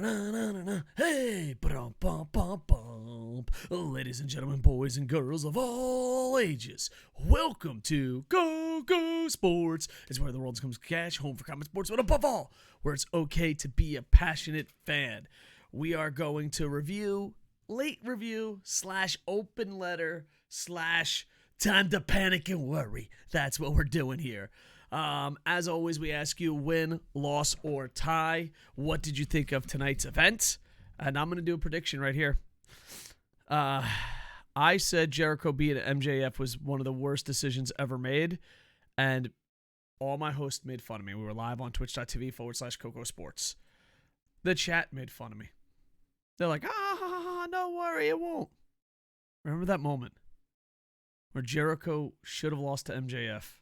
Hey, ladies and gentlemen, boys and girls of all ages, welcome to KocoSports. It's where the world comes cash, home for common sports, but above all, where it's okay to be a passionate fan. We are going to late review / open letter / time to panic and worry. That's what we're doing here. As always, we ask you win, loss, or tie. What did you think of tonight's event? And I'm going to do a prediction right here. I said Jericho beating MJF was one of the worst decisions ever made. And all my hosts made fun of me. We were live on twitch.tv / KocoSports. The chat made fun of me. They're like, don't worry, it won't. Remember that moment where Jericho should have lost to MJF?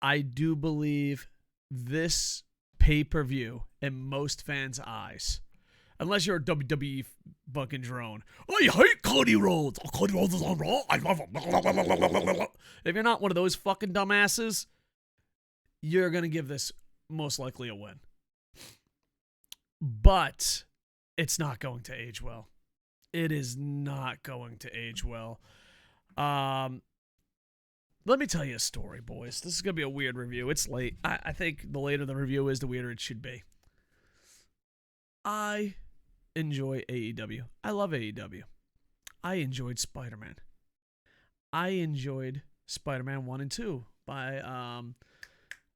I do believe this pay-per-view, in most fans' eyes, unless you're a WWE fucking drone, I hate Cody Rhodes. Oh, Cody Rhodes is on Raw. I love him. If you're not one of those fucking dumbasses, you're going to give this most likely a win. But it's not going to age well. It is not going to age well. Let me tell you a story, boys. This is going to be a weird review. It's late. I think the later the review is, the weirder it should be. I enjoy AEW. I love AEW. I enjoyed Spider-Man. I enjoyed Spider-Man 1 and 2 by,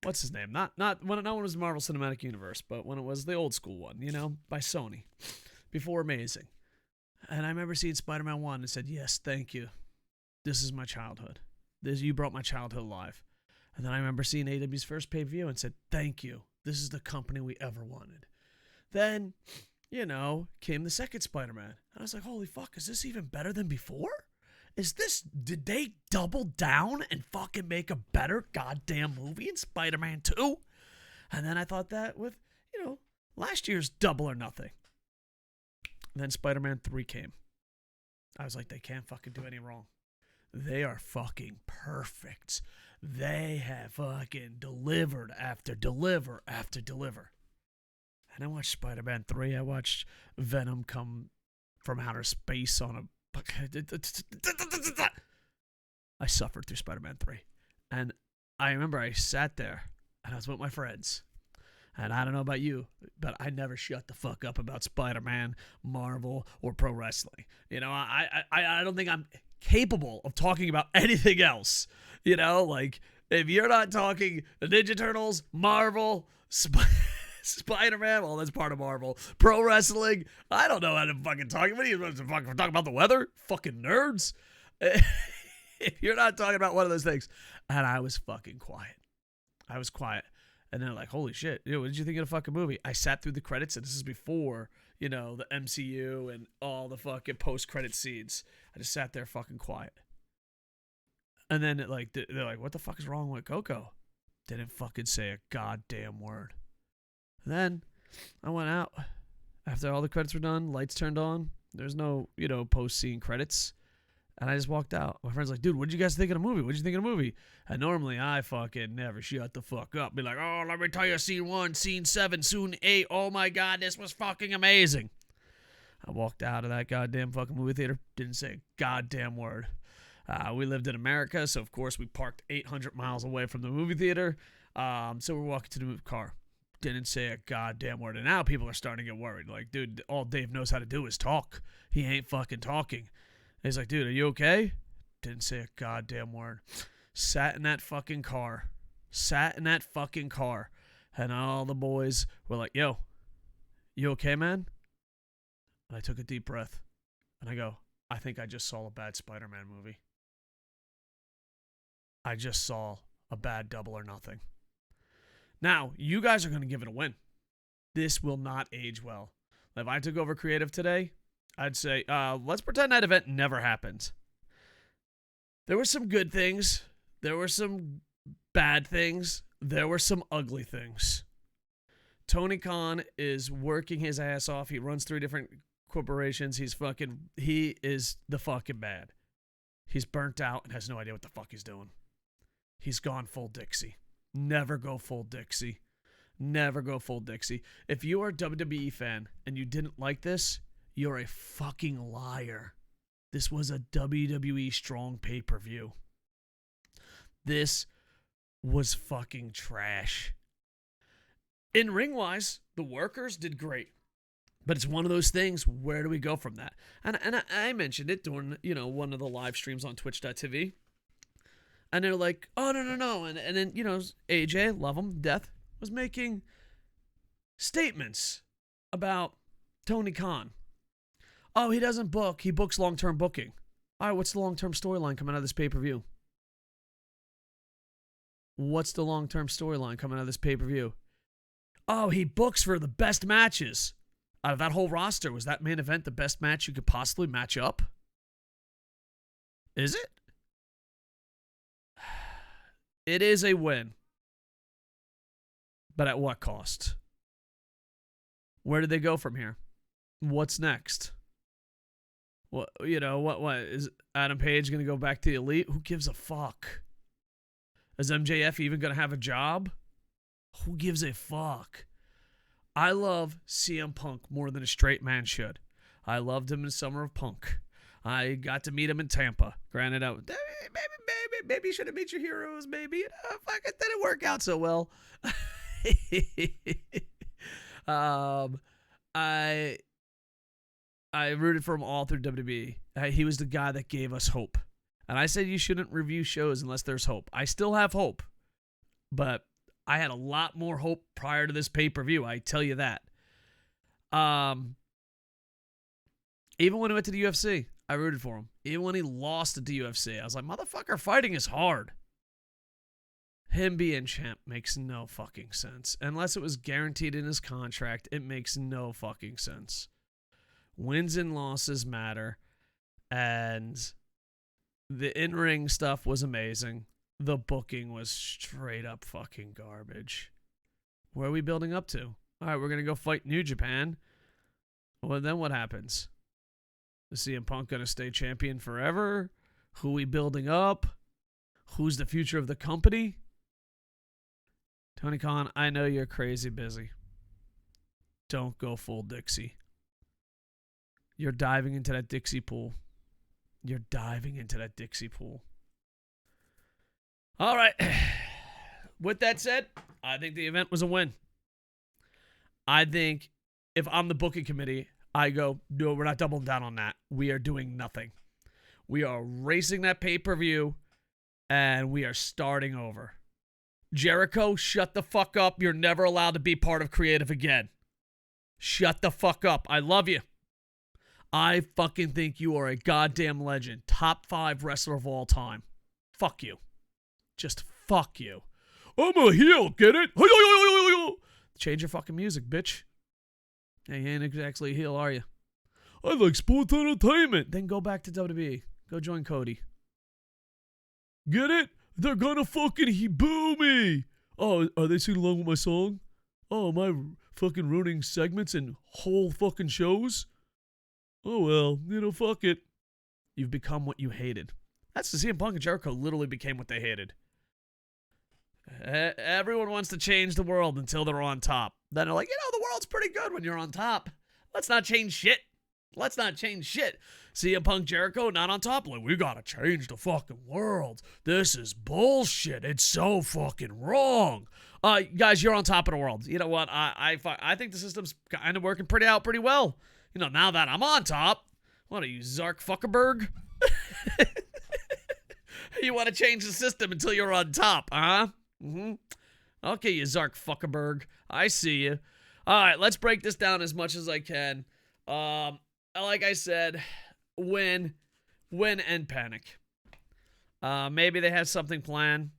what's his name? Not when it was Marvel Cinematic Universe, but when it was the old school one, by Sony. Before Amazing. And I remember seeing Spider-Man 1 and said, yes, thank you. This is my childhood. You brought my childhood alive. And then I remember seeing AEW's first pay-per-view and said, thank you. This is the company we ever wanted. Then, came the second Spider-Man. And I was like, holy fuck, is this even better than before? Did they double down and fucking make a better goddamn movie in Spider-Man 2? And then I thought that with, last year's Double or Nothing. And then Spider-Man 3 came. I was like, they can't fucking do any wrong. They are fucking perfect. They have fucking delivered after deliver after deliver. And I watched Spider-Man 3. I watched Venom come from outer space on a... I suffered through Spider-Man 3. And I remember I sat there and I was with my friends. And I don't know about you, but I never shut the fuck up about Spider-Man, Marvel, or pro wrestling. I don't think I'm capable of talking about anything else. If you're not talking the Ninja Turtles, Marvel, Spider-Man, well, that's part of Marvel. Pro wrestling, I don't know how to fucking talk. What are you fucking talking about the weather? Fucking nerds. If you're not talking about one of those things. And I was fucking quiet. I was quiet. And they're like, holy shit, what did you think of the fucking movie? I sat through the credits, and this is before, the MCU and all the fucking post-credit scenes. I just sat there fucking quiet. And then they're like, what the fuck is wrong with Koco? Didn't fucking say a goddamn word. And then I went out. After all the credits were done, lights turned on. There's no, post-scene credits. And I just walked out. My friend's like, dude, what did you guys think of the movie? What did you think of the movie? And normally I fucking never shut the fuck up. Be like, oh, let me tell you, scene 1, scene 7, scene 8. Oh my God, this was fucking amazing. I walked out of that goddamn fucking movie theater. Didn't say a goddamn word. We lived in America, so of course we parked 800 miles away from the movie theater. So we're walking to the car. Didn't say a goddamn word. And now people are starting to get worried. Like, dude, all Dave knows how to do is talk. He ain't fucking talking. He's like, dude, are you okay? Didn't say a goddamn word. Sat in that fucking car. And all the boys were like, yo, you okay, man? And I took a deep breath. And I go, I think I just saw a bad Spider-Man movie. I just saw a bad Double or Nothing. Now, you guys are going to give it a win. This will not age well. If I took over creative today, I'd say, let's pretend that event never happened. There were some good things. There were some bad things. There were some ugly things. Tony Khan is working his ass off. He runs 3 different corporations. He is the fucking bad. He's burnt out and has no idea what the fuck he's doing. He's gone full Dixie. Never go full Dixie. Never go full Dixie. If you are a WWE fan and you didn't like this, you're a fucking liar. This was a WWE strong pay-per-view. This was fucking trash. In ring-wise, the workers did great. But it's one of those things, where do we go from that? And I mentioned it during, one of the live streams on twitch.tv. And they're like, oh, no. And then, AJ, love him, death, was making statements about Tony Khan. Oh, he doesn't book. He books long-term booking. All right, what's the long-term storyline coming out of this pay-per-view? What's the long-term storyline coming out of this pay-per-view? Oh, he books for the best matches. Out of that whole roster, was that main event the best match you could possibly match up? Is it? It is a win. But at what cost? Where do they go from here? What's next? What is Adam Page going to go back to the Elite? Who gives a fuck? Is MJF even going to have a job? Who gives a fuck? I love CM Punk more than a straight man should. I loved him in Summer of Punk. I got to meet him in Tampa. Granted, maybe you should have met your heroes. Maybe fuck, it didn't work out so well. I rooted for him all through WWE. He was the guy that gave us hope. And I said you shouldn't review shows unless there's hope. I still have hope, but I had a lot more hope prior to this pay-per-view, I tell you that. Even when he went to the UFC, I rooted for him. Even when he lost at the UFC, I was like, motherfucker, fighting is hard. Him being champ makes no fucking sense. Unless it was guaranteed in his contract, it makes no fucking sense. Wins and losses matter. And the in-ring stuff was amazing. The booking was straight up fucking garbage. Where are we building up to? All right, we're going to go fight New Japan. Well, then what happens? Is CM Punk going to stay champion forever? Who are we building up? Who's the future of the company? Tony Khan, I know you're crazy busy. Don't go full Dixie. You're diving into that Dixie pool. You're diving into that Dixie pool. All right. With that said, I think the event was a win. I think if I'm the booking committee, I go, no, we're not doubling down on that. We are doing nothing. We are racing that pay-per-view, and we are starting over. Jericho, shut the fuck up. You're never allowed to be part of creative again. Shut the fuck up. I love you. I fucking think you are a goddamn legend. Top 5 wrestler of all time. Fuck you. Just fuck you. I'm a heel, get it? Change your fucking music, bitch. Hey, you ain't exactly a heel, are you? I like sports entertainment. Then go back to WWE. Go join Cody. Get it? They're gonna fucking boo me. Oh, are they singing along with my song? Oh, am I fucking ruining segments and whole fucking shows? Oh, well, fuck it. You've become what you hated. That's the CM Punk and Jericho literally became what they hated. Everyone wants to change the world until they're on top. Then they're like, the world's pretty good when you're on top. Let's not change shit. CM Punk, Jericho, not on top. Like, we gotta change the fucking world. This is bullshit. It's so fucking wrong. Guys, you're on top of the world. You know what? I think the system's kind of working pretty well. Now that I'm on top, what are you, Zark Fuckerberg? You want to change the system until you're on top, huh? Mm-hmm. Okay, you Zark Fuckerberg. I see you. All right, let's break this down as much as I can. Like I said, win, and panic. Maybe they have something planned.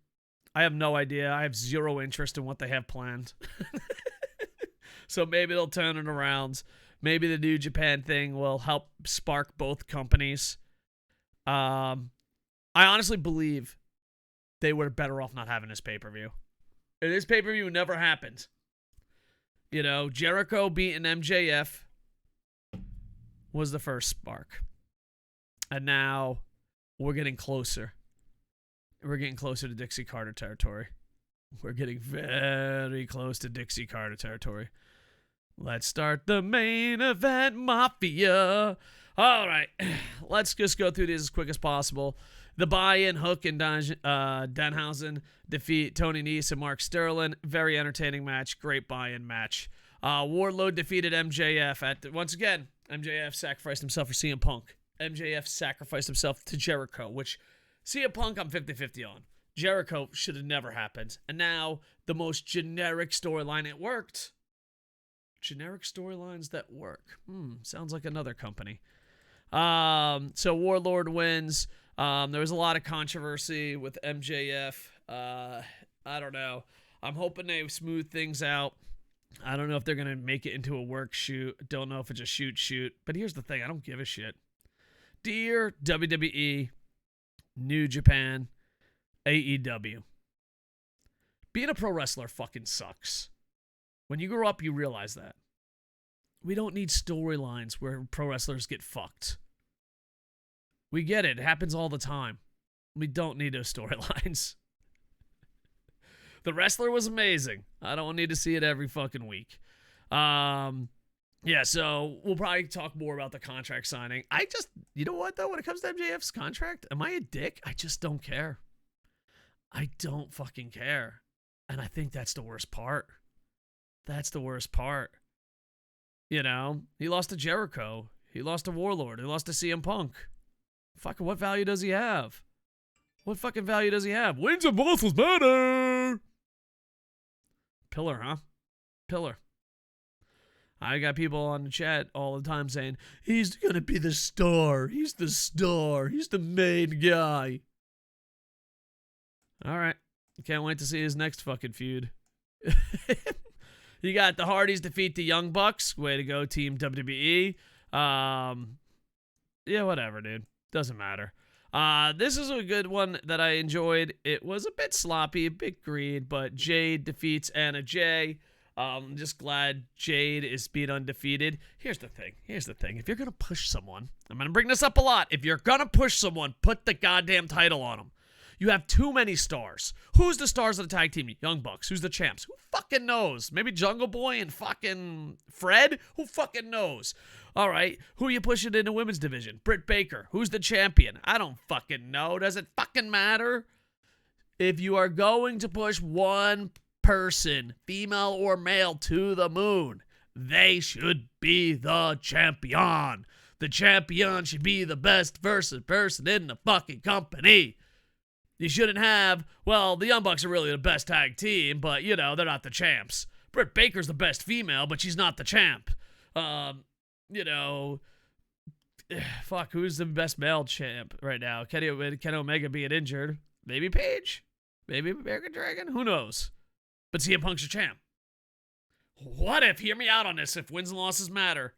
I have no idea. I have zero interest in what they have planned. So maybe they'll turn it around. Maybe the New Japan thing will help spark both companies. I honestly believe they were better off not having this pay-per-view. This pay-per-view never happened. Jericho beating MJF was the first spark. And now we're getting closer. We're getting closer to Dixie Carter territory. We're getting very close to Dixie Carter territory. Let's start the main event, Mafia. All right, let's just go through these as quick as possible. The buy-in, Hook and Danhausen defeat Tony Nese and Mark Sterling. Very entertaining match. Great buy-in match. Wardlow defeated MJF. Once again, MJF sacrificed himself for CM Punk. MJF sacrificed himself to Jericho, which CM Punk I'm 50-50 on. Jericho should have never happened. And now, the most generic storyline, it worked. Generic storylines that work. Sounds like another company. So Warlord wins. There was a lot of controversy with MJF. I don't know. I'm hoping they smooth things out. I don't know if they're going to make it into a work shoot. Don't know if it's a shoot. But here's the thing. I don't give a shit. Dear WWE, New Japan, AEW. Being a pro wrestler fucking sucks. When you grow up, you realize that. We don't need storylines where pro wrestlers get fucked. We get it. It happens all the time. We don't need those storylines. The wrestler was amazing. I don't need to see it every fucking week. Yeah, so we'll probably talk more about the contract signing. You know what, though? When it comes to MJF's contract, am I a dick? I just don't care. I don't fucking care. And I think that's the worst part. That's the worst part. You know, he lost to Jericho. He lost to Warlord. He lost to CM Punk. Fucking what value does he have? What fucking value does he have? Wins and losses matter. Pillar, huh? Pillar. I got people on the chat all the time saying, he's going to be the star. He's the star. He's the main guy. All right. Can't wait to see his next fucking feud. You got the Hardys defeat the Young Bucks. Way to go, Team WWE. Yeah, whatever, dude. Doesn't matter. This is a good one that I enjoyed. It was a bit sloppy, a bit green, but Jade defeats Anna Jay. I'm just glad Jade is being undefeated. Here's the thing. If you're going to push someone, I'm going to bring this up a lot. If you're going to push someone, put the goddamn title on them. You have too many stars. Who's the stars of the tag team? Young Bucks. Who's the champs? Who fucking knows? Maybe Jungle Boy and fucking Fred? Who fucking knows? All right. Who are you pushing in the women's division? Britt Baker. Who's the champion? I don't fucking know. Does it fucking matter? If you are going to push one person, female or male, to the moon, they should be the champion. The champion should be the best versus person in the fucking company. You shouldn't have, well, the Young Bucks are really the best tag team, but, you know, they're not the champs. Britt Baker's the best female, but she's not the champ. You know, fuck, who's the best male champ right now? Kenny Omega being injured. Maybe Paige? Maybe American Dragon? Who knows? But CM Punk's your champ. What if, hear me out on this, if wins and losses matter,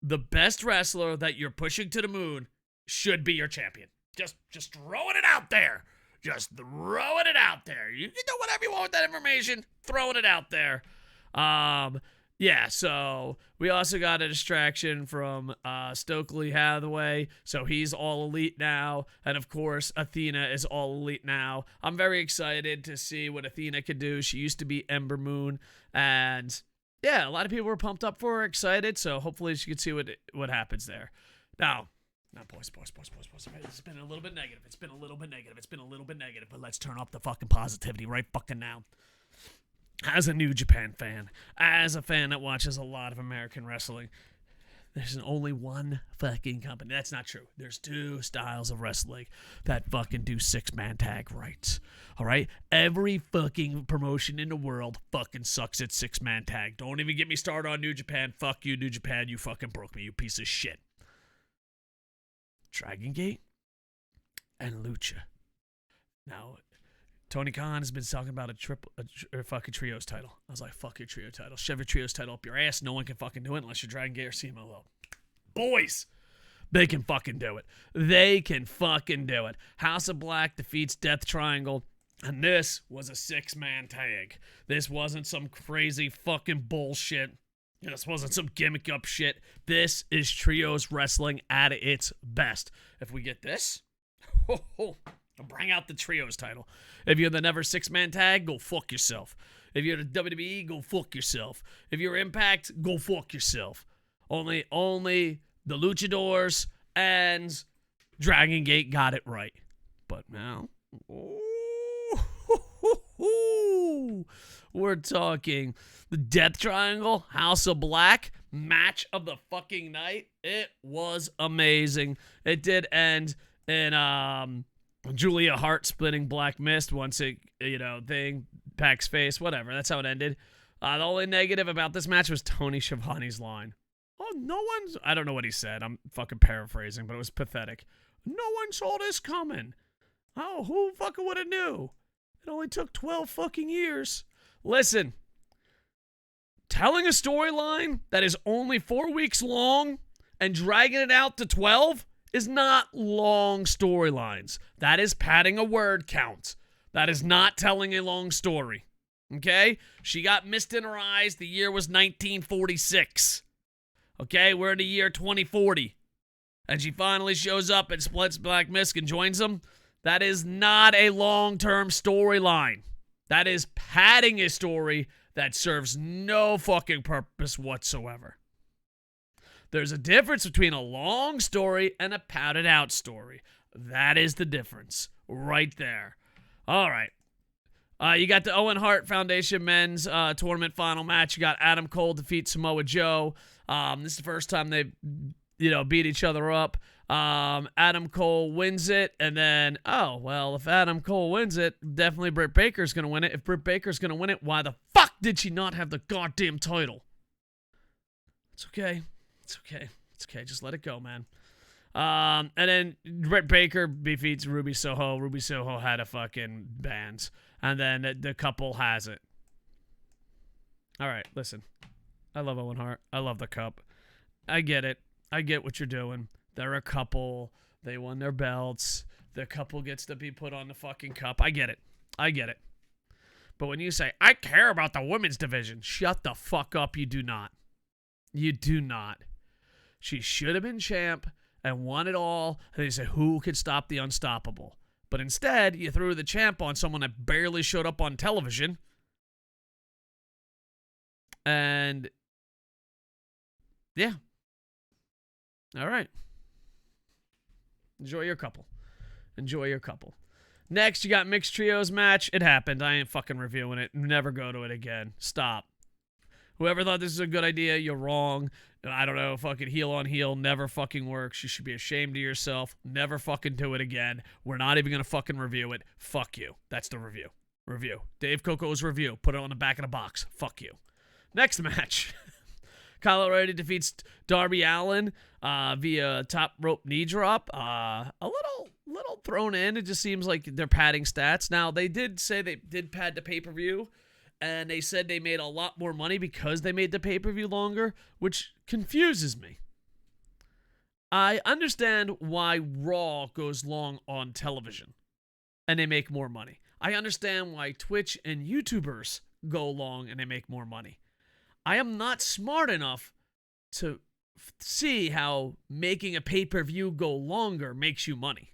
the best wrestler that you're pushing to the moon should be your champion. Just throwing it out there. Just throwing it out there. You can do whatever you want with that information. Throwing it out there. Yeah, so we also got a distraction from Stokely Hathaway. So he's all elite now. And of course, Athena is all elite now. I'm very excited to see what Athena could do. She used to be Ember Moon. And yeah, a lot of people were pumped up for her, excited. So hopefully she could see what happens there. Now, boys. It's been a little bit negative. But let's turn off the fucking positivity right fucking now. As a New Japan fan, as a fan that watches a lot of American wrestling, there's only one fucking company. That's not true. There's two styles of wrestling that fucking do six-man tag right. All right? Every fucking promotion in the world fucking sucks at six-man tag. Don't even get me started on New Japan. Fuck you, New Japan. You fucking broke me, you piece of shit. Dragon Gate and Lucha. Now, Tony Khan has been talking about a fucking trios title. I was like, fuck your trio title. Shove your trios title up your ass. No one can fucking do it unless you're Dragon Gate or CMLL. Boys, they can fucking do it. They can fucking do it. House of Black defeats Death Triangle. And this was a six-man tag. This wasn't some crazy fucking bullshit. This wasn't some gimmick up shit. This is trios wrestling at its best. If we get this, Bring out the trios title. If you're the Never Six-Man Tag, go fuck yourself. If you're the WWE, go fuck yourself. If you're Impact, go fuck yourself. Only the Luchadors and Dragon Gate got it right. But now, we're talking the Death Triangle, House of Black, match of the fucking night. It was amazing. It did end in Julia Hart splitting Black Mist once it, Pac's face, whatever. That's how it ended. The only negative about this match was Tony Schiavone's line. Oh, I don't know what he said. I'm fucking paraphrasing, but it was pathetic. No one saw this coming. Oh, who fucking would have knew? It only took 12 fucking years. Listen, telling a storyline that is only 4 weeks long and dragging it out to 12 is not long storylines. That is padding a word count. That is not telling a long story. Okay? She got mist in her eyes. The year was 1946. Okay? We're in the year 2040. And she finally shows up and splits Black Mist and joins them. That is not a long-term storyline. That is padding a story that serves no fucking purpose whatsoever. There's a difference between a long story and a padded out story. That is the difference right there. All right. You got the Owen Hart Foundation men's tournament final match. You got Adam Cole defeat Samoa Joe. This is the first time they, beat each other up. Adam Cole wins it, and then, if Adam Cole wins it, definitely Britt Baker's going to win it. If Britt Baker's going to win it, why the fuck did she not have the goddamn title? It's okay. It's okay. It's okay. Just let it go, man. And then Britt Baker defeats Ruby Soho. Ruby Soho had a fucking band. And then the couple has it. All right, listen. I love Owen Hart. I love the cup. I get it. I get what you're doing. They're a couple. They won their belts. The couple gets to be put on the fucking cup. I get it. I get it. But when you say, I care about the women's division, shut the fuck up. You do not. You do not. She should have been champ and won it all. And they say, who could stop the unstoppable? But instead, you threw the champ on someone that barely showed up on television. And, yeah. All right. Enjoy your couple. Enjoy your couple. Next, you got mixed trios match. It happened. I ain't fucking reviewing it. Never go to it again. Stop. Whoever thought this is a good idea, you're wrong. I don't know, fucking heel on heel never fucking works. You should be ashamed of yourself. Never fucking do it again. We're not even going to fucking review it. Fuck you. That's the review. Review. Dave Koco's review. Put it on the back of the box. Fuck you. Next match. Kyle O'Reilly defeats Darby Allin via top rope knee drop. A little thrown in. It just seems like they're padding stats. Now, they did say they did pad the pay-per-view, and they said they made a lot more money because they made the pay-per-view longer, which confuses me. I understand why Raw goes long on television, and they make more money. I understand why Twitch and YouTubers go long and they make more money. I am not smart enough to see how making a pay-per-view go longer makes you money.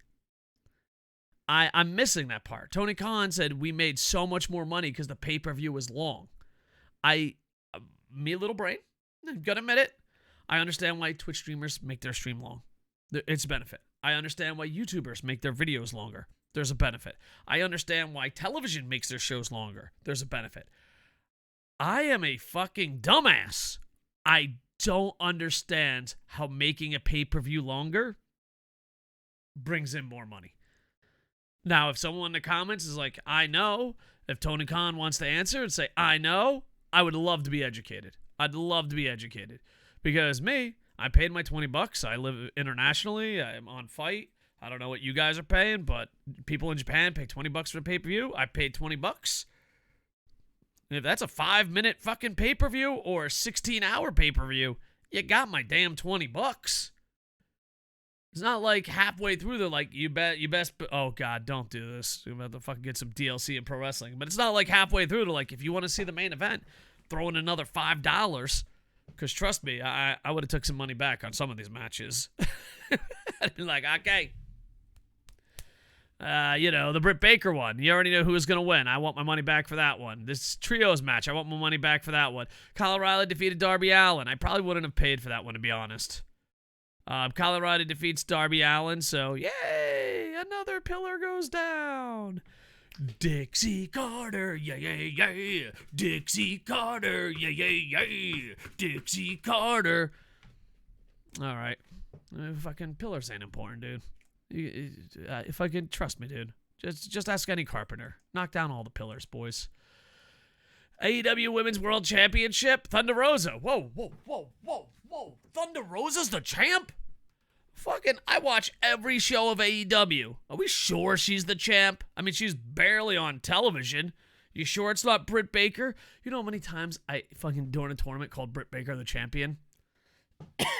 I'm missing that part. Tony Khan said we made so much more money because the pay-per-view was long. Me little brain, gotta admit it. I understand why Twitch streamers make their stream long. It's a benefit. I understand why YouTubers make their videos longer. There's a benefit. I understand why television makes their shows longer. There's a benefit. I am a fucking dumbass. I don't understand how making a pay-per-view longer brings in more money. Now, if someone in the comments is like, I know, if Tony Khan wants to answer and say, I know, I would love to be educated. I'd love to be educated. Because me, I paid my $20. I live internationally. I'm on Fight. I don't know what you guys are paying, but people in Japan pay $20 for the pay-per-view. I paid $20. And if that's a 5-minute fucking pay-per-view or a 16-hour pay-per-view, you got my damn $20. It's not like halfway through they're like, you best, oh God, don't do this. You're about to fucking get some DLC in pro wrestling. But it's not like halfway through they're like, if you want to see the main event, throw in another $5. Because trust me, I would have took some money back on some of these matches. I'd be like, okay. The Britt Baker one. You already know who was going to win. I want my money back for that one. This trios match, I want my money back for that one. Kyle O'Reilly defeated Darby Allin. I probably wouldn't have paid for that one, to be honest. Kyle O'Reilly defeats Darby Allin, so yay! Another pillar goes down. Dixie Carter, yeah, yeah, yeah. Dixie Carter, yeah, yeah, yeah. Dixie Carter. All right. Fucking pillars ain't important, dude. If I can trust me, dude. Just ask any carpenter. Knock down all the pillars, boys. AEW Women's World Championship, Thunder Rosa. Whoa. Thunder Rosa's the champ? Fucking, I watch every show of AEW. Are we sure she's the champ? I mean, she's barely on television. You sure it's not Britt Baker? You know how many times I fucking during a tournament called Britt Baker the champion?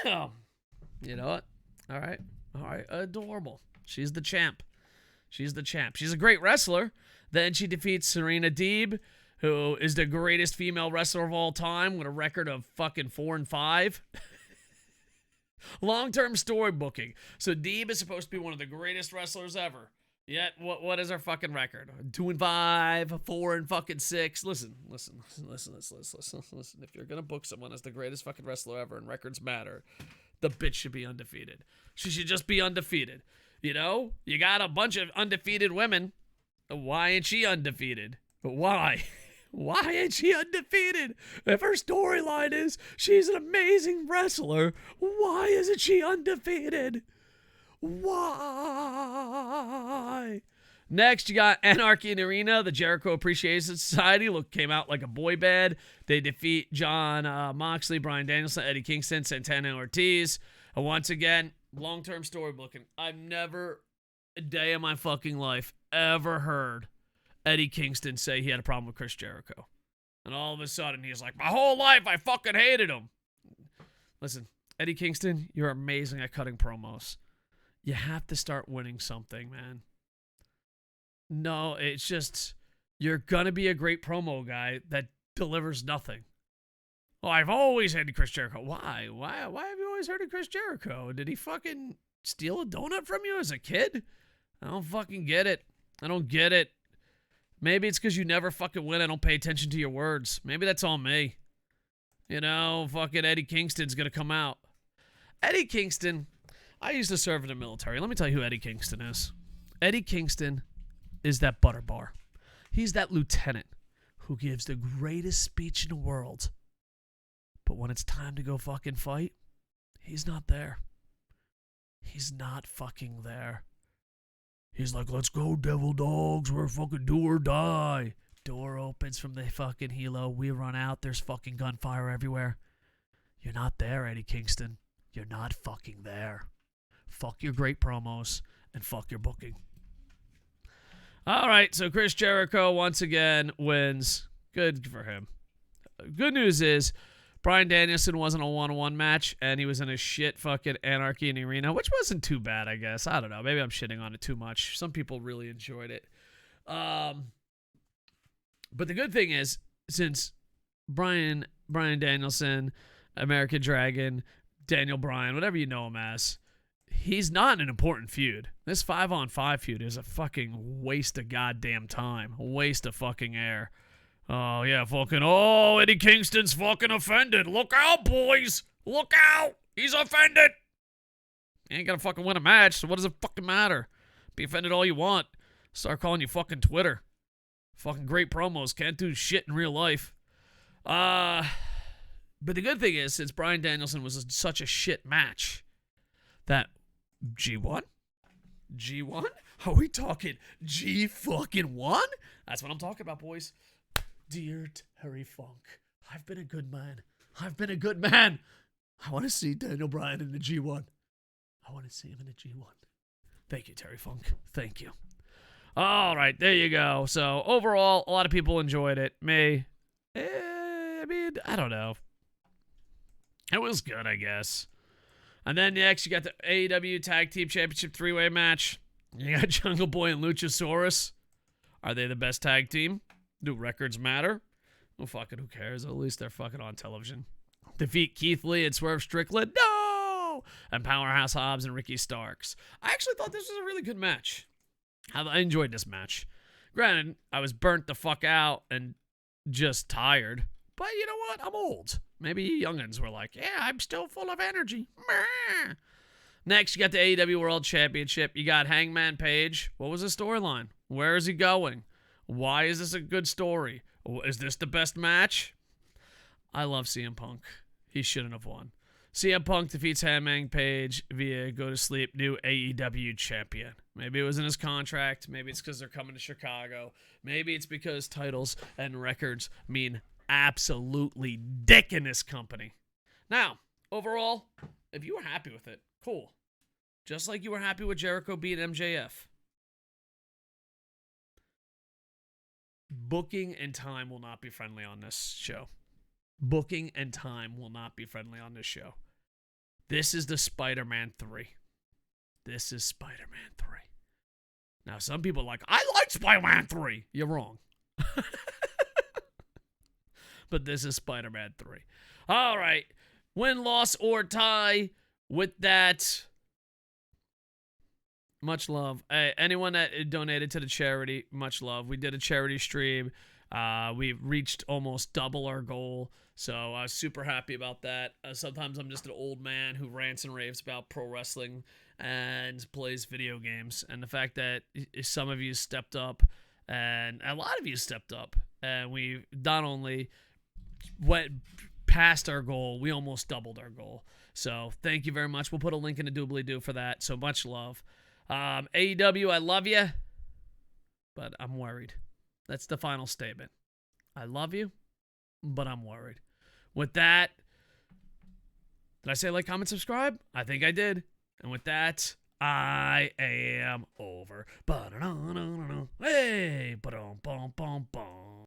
You know what? All right. Adorable. She's the champ. She's a great wrestler. Then she defeats Serena Deeb, who is the greatest female wrestler of all time with a record of fucking 4-5. Long-term story booking. So Deeb is supposed to be one of the greatest wrestlers ever. Yet, what is her fucking record? 2-5, 4-6. Listen. If you're gonna book someone as the greatest fucking wrestler ever and records matter, the bitch should be undefeated. She should just be undefeated. You know? You got a bunch of undefeated women. Why ain't she undefeated? Why? Why ain't she undefeated? If her storyline is she's an amazing wrestler, why isn't she undefeated? Why? Next, you got Anarchy in the Arena, the Jericho Appreciation Society. Came out like a boy band. They defeat John Moxley, Bryan Danielson, Eddie Kingston, Santana Ortiz. And once again, long-term story booking. I've never, a day in my fucking life, ever heard Eddie Kingston say he had a problem with Chris Jericho. And all of a sudden, he's like, my whole life, I fucking hated him. Listen, Eddie Kingston, you're amazing at cutting promos. You have to start winning something, man. No, it's just, you're going to be a great promo guy that delivers nothing. Oh, I've always hated Chris Jericho. Why? Why have you always hated Chris Jericho? Did he fucking steal a donut from you as a kid? I don't fucking get it. I don't get it. Maybe it's because you never fucking win. I don't pay attention to your words. Maybe that's on me. You know, fucking Eddie Kingston's going to come out. Eddie Kingston, I used to serve in the military. Let me tell you who Eddie Kingston is. Eddie Kingston is that butter bar. He's that lieutenant who gives the greatest speech in the world. But when it's time to go fucking fight, he's not there. He's not fucking there. He's like, let's go, devil dogs. We're fucking do or die. Door opens from the fucking helo. We run out. There's fucking gunfire everywhere. You're not there, Eddie Kingston. You're not fucking there. Fuck your great promos and fuck your booking. All right, so Chris Jericho once again wins. Good for him. Good news is Bryan Danielson wasn't a 1-on-1 match, and he was in a shit fucking Anarchy in the Arena, which wasn't too bad, I guess. I don't know. Maybe I'm shitting on it too much. Some people really enjoyed it. But the good thing is, since Bryan Danielson, American Dragon, Daniel Bryan, whatever you know him as, he's not an important feud. This 5-on-5 feud is a fucking waste of goddamn time. A waste of fucking air. Oh, yeah, fucking, Eddie Kingston's fucking offended. Look out, boys. Look out. He's offended. You ain't gonna fucking win a match, so what does it fucking matter? Be offended all you want. Start calling you fucking Twitter. Fucking great promos. Can't do shit in real life. But the good thing is, since Bryan Danielson was such a shit match, that G1? G1? Are we talking G fucking 1? That's what I'm talking about, boys. Dear Terry Funk, I've been a good man. I've been a good man. I want to see Daniel Bryan in the G1. I want to see him in the G1. Thank you, Terry Funk. Thank you. All right, there you go. So, overall, a lot of people enjoyed it. Me, I mean, I don't know. It was good, I guess. And then next, you got the AEW Tag Team Championship 3-way match. You got Jungle Boy and Luchasaurus. Are they the best tag team? Do records matter? Well, fucking who cares? At least they're fucking on television. Defeat Keith Lee and Swerve Strickland. No! And Powerhouse Hobbs and Ricky Starks. I actually thought this was a really good match. I enjoyed this match. Granted, I was burnt the fuck out and just tired. But you know what? I'm old. Maybe you youngins were like, yeah, I'm still full of energy. Next, you got the AEW World Championship. You got Hangman Page. What was the storyline? Where is he going? Why is this a good story? Is this the best match? I love CM Punk. He shouldn't have won. CM Punk defeats Hangman Page via go to sleep new AEW champion. Maybe it was in his contract. Maybe it's because they're coming to Chicago. Maybe it's because titles and records mean absolutely dick in this company. Now, overall, if you were happy with it, cool. Just like you were happy with Jericho beating MJF. Booking and time will not be friendly on this show. Booking and time will not be friendly on this show. This is the Spider-Man 3. This is Spider-Man 3. Now, some people are like, I like Spider-Man 3. You're wrong. But this is Spider-Man 3. All right. Win, loss, or tie. With that, much love. Hey, anyone that donated to the charity, much love. We did a charity stream. We reached almost double our goal. So I was super happy about that. Sometimes I'm just an old man who rants and raves about pro wrestling and plays video games. And the fact that some of you stepped up and a lot of you stepped up. And we not only went past our goal, we almost doubled our goal. So thank you very much. We'll put a link in the doobly-doo for that. So much love. AEW, I love you, but I'm worried. That's the final statement. I love you, but I'm worried. With that, did I say like, comment, subscribe? I think I did. And with that, I am over. Hey, ba-dum, bum, bum, bum.